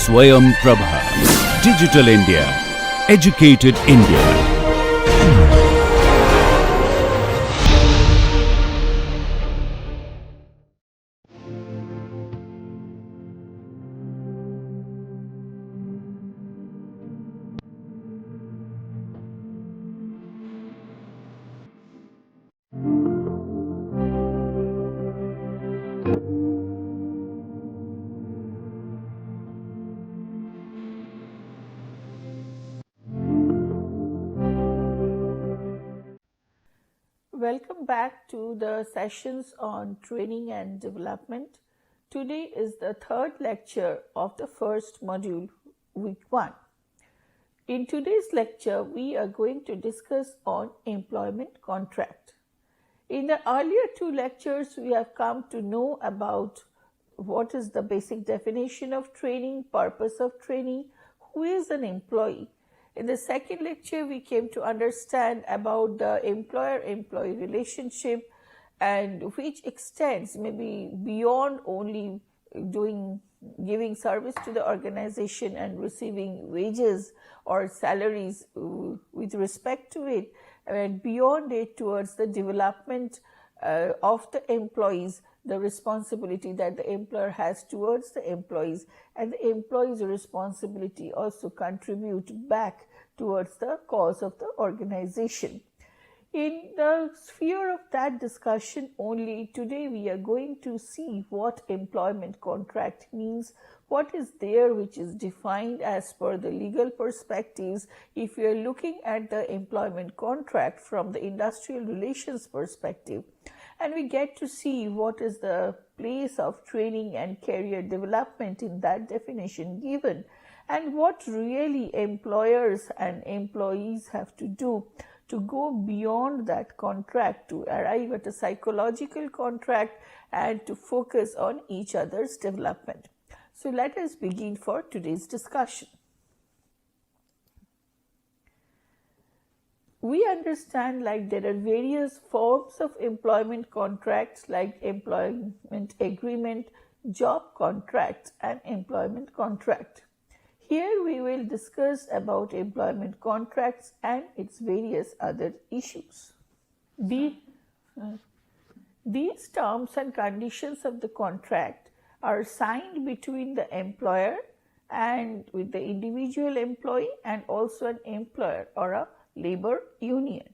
Swayam Prabha. Digital India. Educated India. Welcome back to the sessions on training and development. Today is the third lecture of the first module, week 1. In today's lecture, we are going to discuss on employment contract. In the earlier two lectures, we have come to know about what is the basic definition of training, purpose of training, who is an employee. In the second lecture, we came to understand about the employer-employee relationship, and which extends maybe beyond only giving service to the organization and receiving wages or salaries with respect to it, and beyond it towards the development of the employees, the responsibility that the employer has towards the employees, and the employees' responsibility also contribute back towards the cause of the organization. In the sphere of that discussion only, today we are going to see what employment contract means, what is there which is defined as per the legal perspectives. If we are looking at the employment contract from the industrial relations perspective, and we get to see what is the place of training and career development in that definition given, and what really employers and employees have to do to go beyond that contract to arrive at a psychological contract and to focus on each other's development. So let us begin for today's discussion. We understand there are various forms of employment contracts like employment agreement, job contract, and employment contract. Here we will discuss about employment contracts and its various other issues. These terms and conditions of the contract are signed between the employer and with the individual employee and also an employer or a labor union.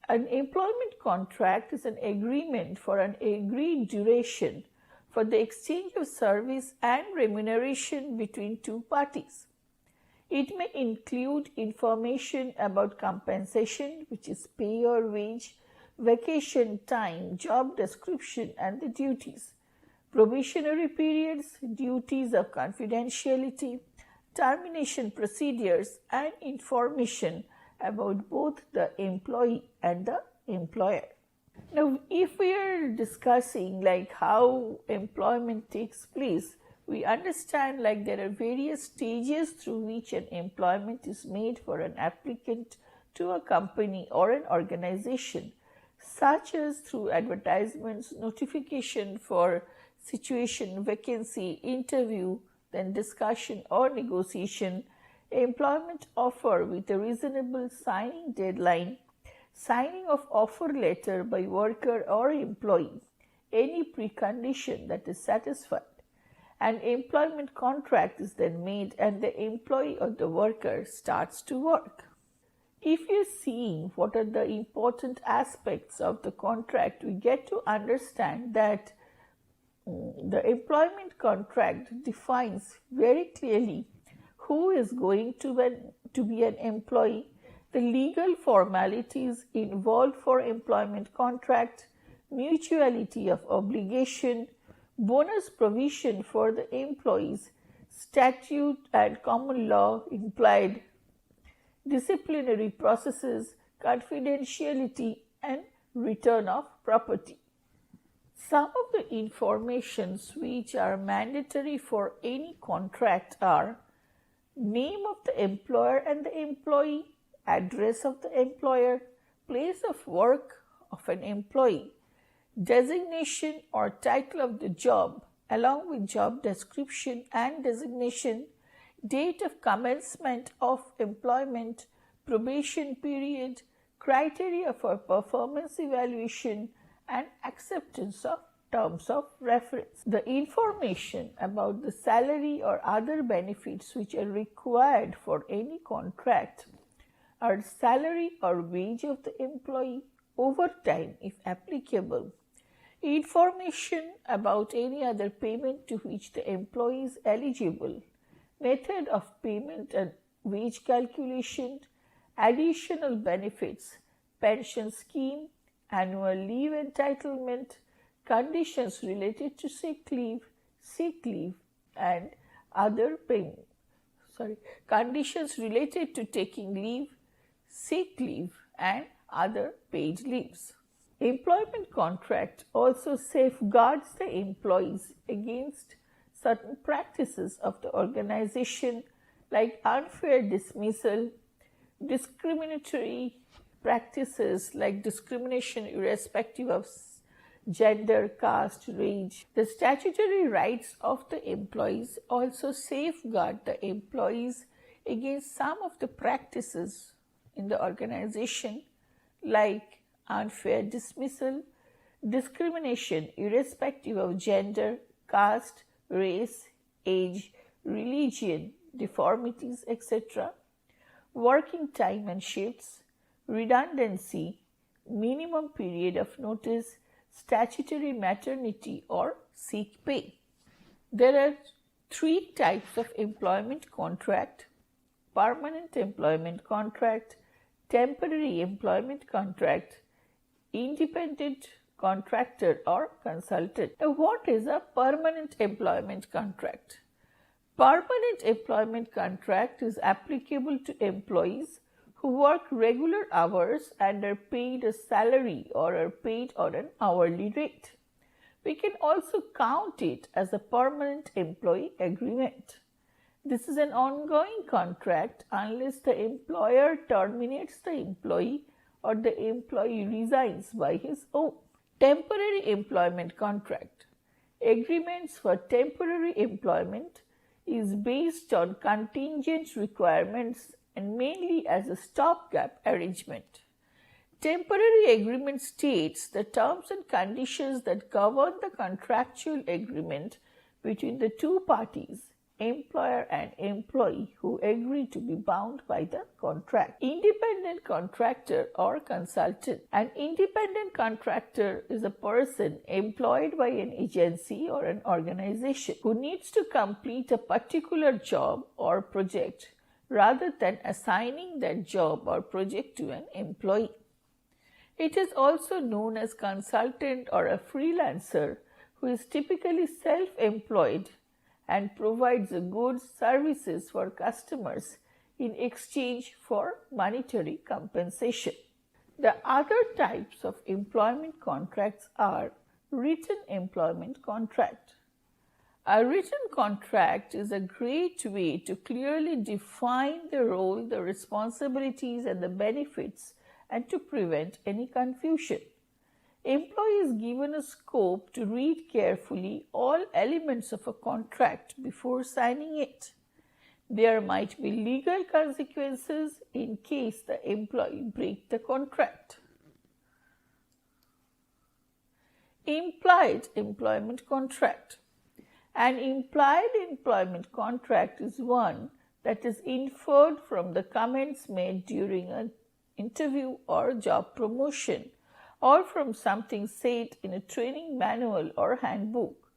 An employment contract is an agreement for an agreed duration for the exchange of service and remuneration between two parties. It may include information about compensation, which is pay or wage, vacation time, job description and the duties, probationary periods, duties of confidentiality, termination procedures, and information about both the employee and the employer. Now, if we are discussing how employment takes place, we understand there are various stages through which an employment is made for an applicant to a company or an organization, such as through advertisements, notification for situation, vacancy, interview, then discussion or negotiation, employment offer with a reasonable signing deadline, signing of offer letter by worker or employee, any precondition that is satisfied. An employment contract is then made and the employee or the worker starts to work. If you see what are the important aspects of the contract, we get to understand that the employment contract defines very clearly who is going to be an employee, the legal formalities involved for employment contract, mutuality of obligation, bonus provision for the employees, statute and common law implied, disciplinary processes, confidentiality, and return of property. Some of the informations which are mandatory for any contract are name of the employer and the employee, address of the employer, place of work of an employee, designation or title of the job along with job description and designation, date of commencement of employment, probation period, criteria for performance evaluation, and acceptance of terms of reference. The information about the salary or other benefits which are required for any contract are salary or wage of the employee, overtime if applicable, information about any other payment to which the employee is eligible, method of payment and wage calculation, additional benefits, pension scheme, annual leave entitlement, conditions related to sick leave and other payment. Conditions related to taking leave, sick leave and other paid leaves. Employment contract also safeguards the employees against certain practices of the organization like unfair dismissal, discriminatory practices like discrimination irrespective of gender, caste, race. The statutory rights of the employees also safeguard the employees against some of the practices in the organization like unfair dismissal, discrimination irrespective of gender, caste, race, age, religion, deformities, etc., working time and shifts, redundancy, minimum period of notice, statutory maternity or sick pay. There are 3 types of employment contract: permanent employment contract, temporary employment contract, independent contractor or consultant. Now, what is a permanent employment contract? Permanent employment contract is applicable to employees who work regular hours and are paid a salary or are paid on an hourly rate. We can also count it as a permanent employee agreement. This is an ongoing contract unless the employer terminates the employee or the employee resigns by his own. Temporary employment contract. Agreements for temporary employment is based on contingent requirements and mainly as a stopgap arrangement. Temporary agreement states the terms and conditions that govern the contractual agreement between the 2 parties, employer and employee, who agree to be bound by the contract. Independent contractor or consultant. An independent contractor is a person employed by an agency or an organization who needs to complete a particular job or project rather than assigning that job or project to an employee. It is also known as consultant or a freelancer who is typically self-employed and provides goods, services for customers in exchange for monetary compensation. The other types of employment contracts are written employment contract. A written contract is a great way to clearly define the role, the responsibilities, and the benefits, and to prevent any confusion. Employee is given a scope to read carefully all elements of a contract before signing it. There might be legal consequences in case the employee breaks the contract. Implied employment contract. An implied employment contract is one that is inferred from the comments made during an interview or job promotion, or from something said in a training manual or handbook.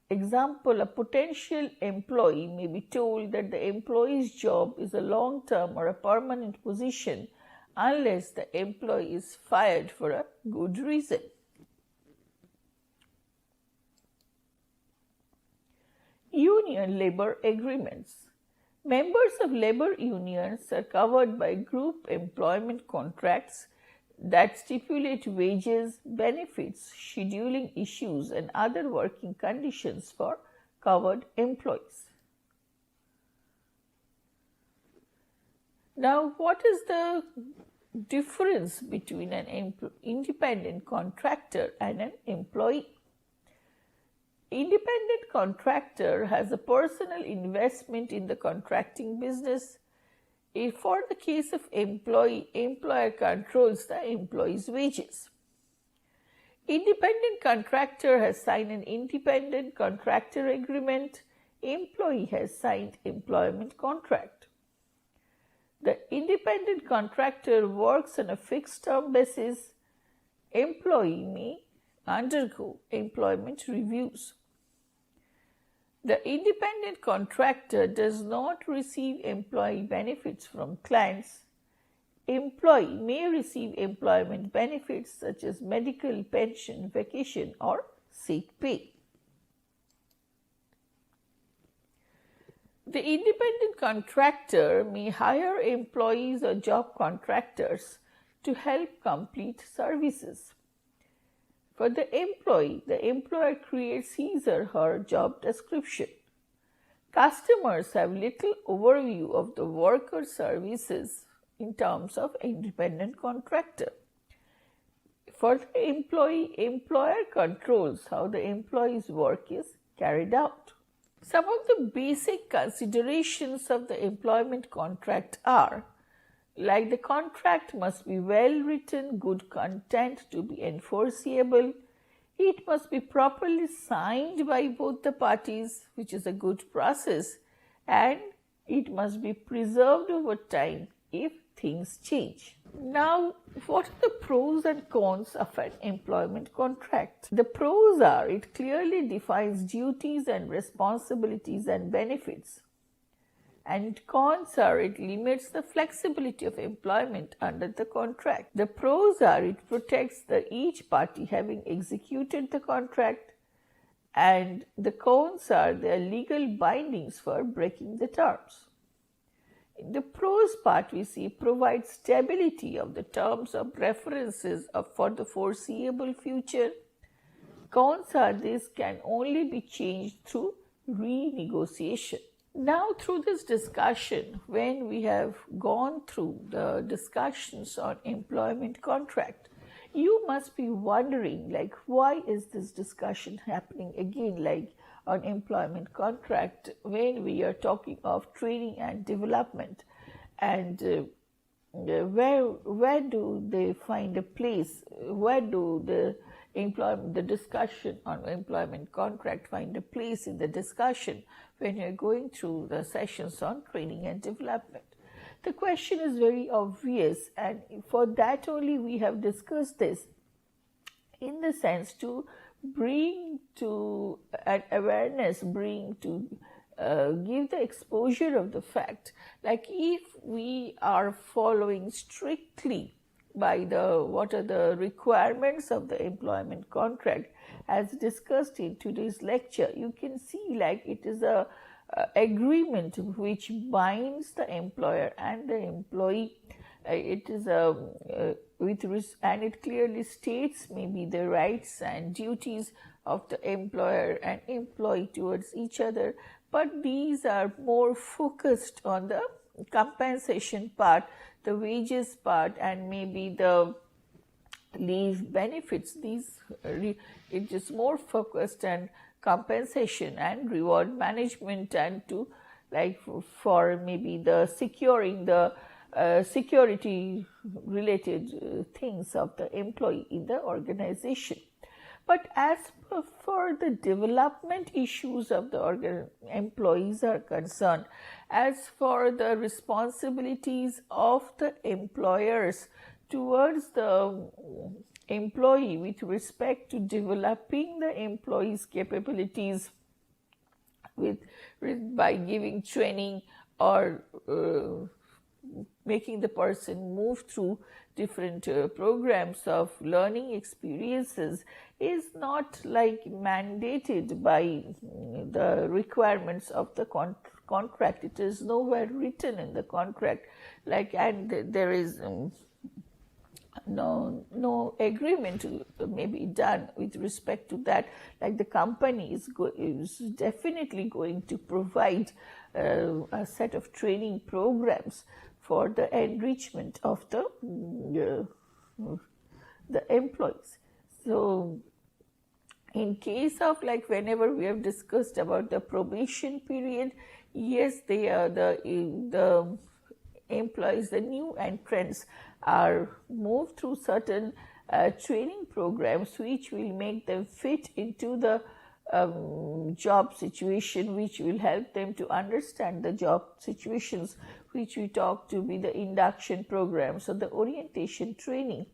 Example, a potential employee may be told that the employee's job is a long-term or a permanent position unless the employee is fired for a good reason. Union labor agreements. Members of labor unions are covered by group employment contracts that stipulate wages, benefits, scheduling issues, and other working conditions for covered employees. Now, what is the difference between an independent contractor and an employee. Independent contractor has a personal investment in the contracting business. For the case of employee, employer controls the employee's wages. Independent contractor has signed an independent contractor agreement. Employee has signed employment contract. The independent contractor works on a fixed term basis. Employee may undergo employment reviews. The independent contractor does not receive employee benefits from clients. Employee may receive employment benefits such as medical, pension, vacation, or sick pay. The independent contractor may hire employees or job contractors to help complete services. For the employee, the employer creates his or her job description. Customers have little overview of the work or services in terms of independent contractor. For the employee, employer controls how the employee's work is carried out. Some of the basic considerations of the employment contract are like the contract must be well written, good content to be enforceable. It must be properly signed by both the parties, which is a good process, and it must be preserved over time if things change. Now, what are the pros and cons of an employment contract? The pros are it clearly defines duties and responsibilities and benefits. And cons are it limits the flexibility of employment under the contract. The pros are it protects each party having executed the contract, and the cons are their legal bindings for breaking the terms. In the pros part, we see provides stability of the terms of references for the foreseeable future. Cons are this can only be changed through renegotiation. Now, through this discussion, when we have gone through the discussions on employment contract, you must be wondering, like, why is this discussion happening again, like on employment contract, when we are talking of training and development, and where do they find a place? Where do the discussion on employment contract find a place in the discussion when you're going through the sessions on training and development? The question is very obvious, and for that only we have discussed this in the sense to bring to an awareness, give the exposure of the fact, like if we are following strictly by what are the requirements of the employment contract as discussed in today's lecture, you can see like it is a agreement which binds the employer and the employee. It is and it clearly states maybe the rights and duties of the employer and employee towards each other, but these are more focused on the compensation part, the wages part, and maybe the leave benefits. It is more focused on compensation and reward management, and to like for maybe the securing the security related things of the employee in the organization. But as for the development issues of the employees are concerned, as for the responsibilities of the employers towards the employee with respect to developing the employee's capabilities by giving training or making the person move through different programs of learning experiences is not like mandated by the requirements of the contract. It is nowhere written in the contract, like, and there is no agreement may be done with respect to that. Like the company is definitely going to provide a set of training programs for the enrichment of the employees. So in case of like whenever we have discussed about the probation period, yes, they are the employees, the new entrants are moved through certain training programs which will make them fit into the job situation, which will help them to understand the job situations, which we talk to be the induction programs or the orientation training.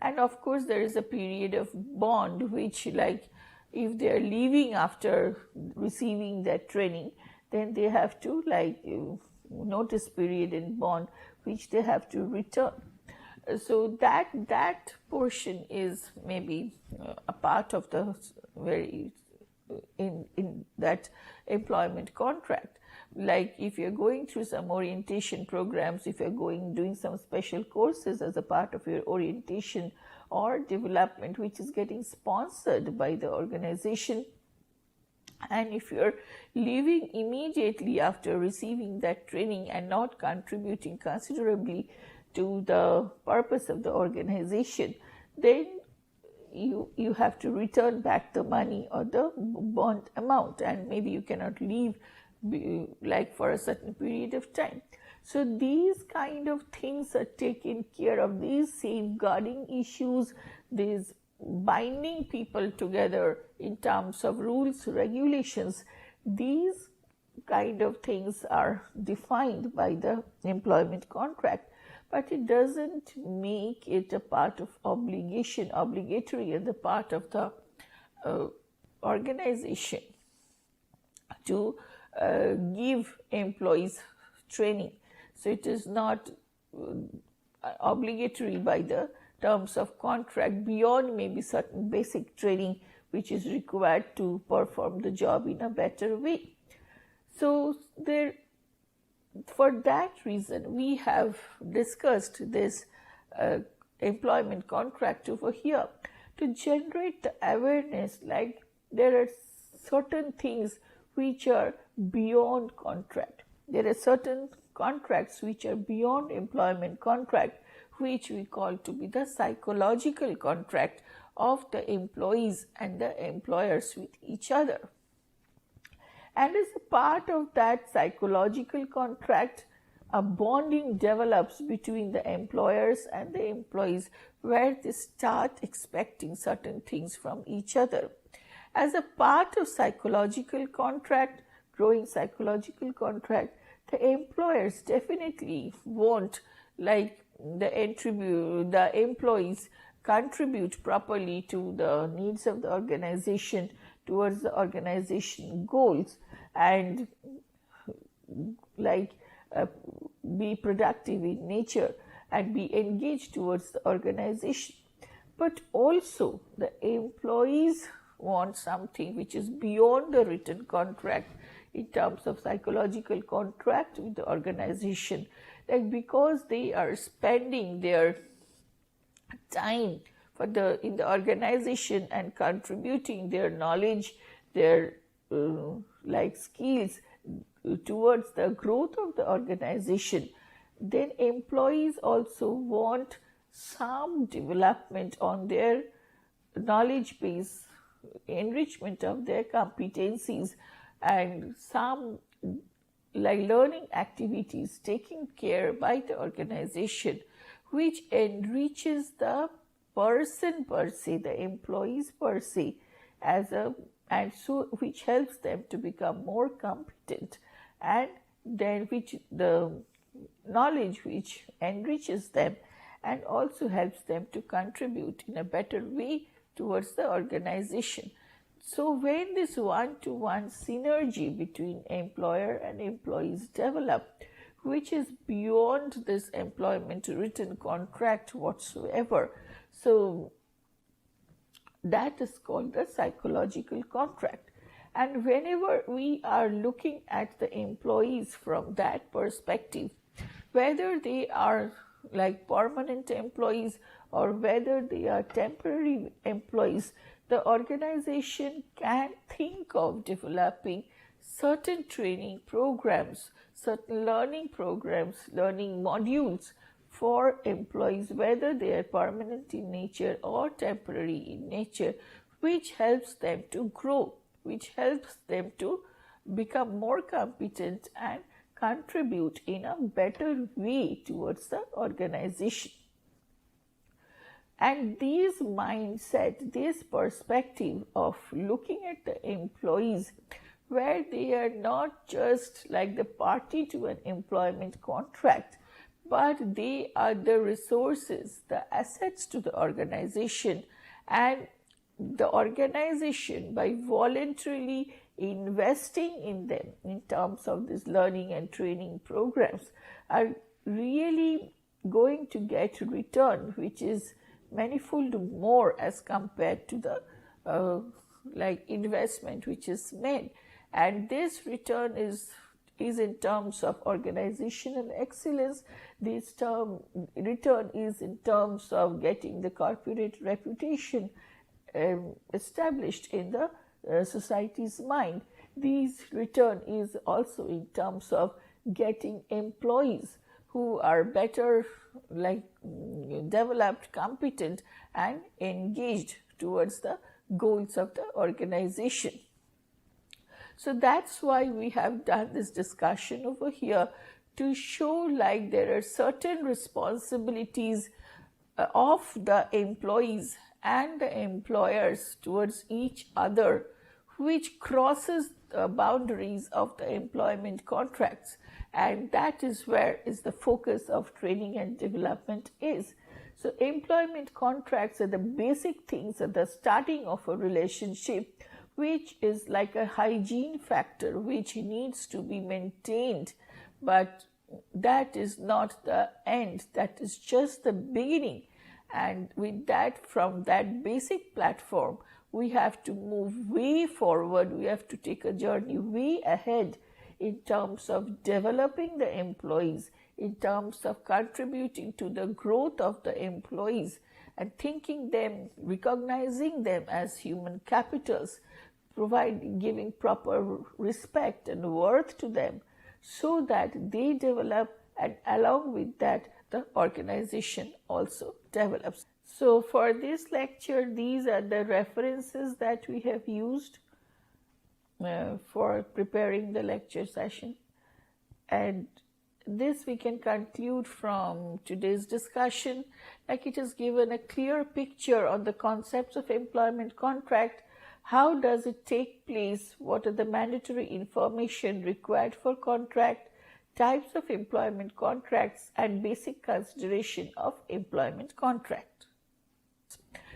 And of course, there is a period of bond, which like if they are leaving after receiving that training, then they have to like notice period in bond, which they have to return. So that portion is maybe a part of the very in that employment contract. Like if you're going through some orientation programs, if you're doing some special courses as a part of your orientation or development, which is getting sponsored by the organization, and if you're leaving immediately after receiving that training and not contributing considerably to the purpose of the organization, then you have to return back the money or the bond amount, and maybe you cannot leave like for a certain period of time. So these kind of things are taken care of, these safeguarding issues, these binding people together in terms of rules, regulations, these kind of things are defined by the employment contract. But it doesn't make it a part of obligatory on the part of the organization to give employees training. So it is not obligatory by the terms of contract beyond maybe certain basic training which is required to perform the job in a better way. So for that reason, we have discussed this employment contract over here to generate the awareness, like there are certain things which are beyond contract. There are certain contracts which are beyond employment contract, which we call to be the psychological contract of the employees and the employers with each other. And as a part of that psychological contract, a bonding develops between the employers and the employees, where they start expecting certain things from each other. As a part of psychological contract, growing psychological contract, the employers definitely want like the employees contribute properly to the needs of the organization, towards the organization goals, and like be productive in nature and be engaged towards the organization. But also the employees want something which is beyond the written contract in terms of psychological contract with the organization, like because they are spending their time in the organization and contributing their knowledge, their like skills towards the growth of the organization, then employees also want some development on their knowledge base, enrichment of their competencies, and some like learning activities taken care by the organization, which enriches the person per se, the employees per se, and so which helps them to become more competent, and then which the knowledge which enriches them and also helps them to contribute in a better way towards the organization. So when this one-to-one synergy between employer and employees develop, which is beyond this employment written contract whatsoever, so that is called the psychological contract. And whenever we are looking at the employees from that perspective, whether they are like permanent employees or whether they are temporary employees, the organization can think of developing certain training programs, certain learning programs, learning modules for employees, whether they are permanent in nature or temporary in nature, which helps them to grow, which helps them to become more competent and contribute in a better way towards the organization. And this mindset, this perspective of looking at the employees, where they are not just like the party to an employment contract, but they are the resources, the assets to the organization, and the organization, by voluntarily investing in them in terms of this learning and training programs, are really going to get return which is manifold more as compared to the investment which is made. And this return is in terms of organizational excellence. This return is in terms of getting the corporate reputation established in the society's mind. This return is also in terms of getting employees who are better developed, competent and engaged towards the goals of the organization. So that's why we have done this discussion over here, to show there are certain responsibilities of the employees and the employers towards each other, which crosses the boundaries of the employment contracts. And that is where is the focus of training and development is. So employment contracts are the basic things at the starting of a relationship, which is like a hygiene factor which needs to be maintained. But that is not the end, that is just the beginning. And with that, from that basic platform, we have to move way forward, we have to take a journey way ahead in terms of developing the employees, in terms of contributing to the growth of the employees, and thinking them, recognizing them as human capitals, giving proper respect and worth to them, so that they develop, and along with that the organization also develops. So for this lecture, these are the references that we have used for preparing the lecture session. And this we can conclude from today's discussion, it has given a clear picture on the concepts of employment contract. How does it take place? What are the mandatory information required for contract, types of employment contracts, and basic consideration of employment contract.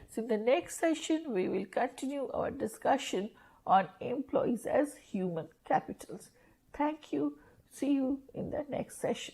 So in the next session, we will continue our discussion on employees as human capitals. Thank you. See you in the next session.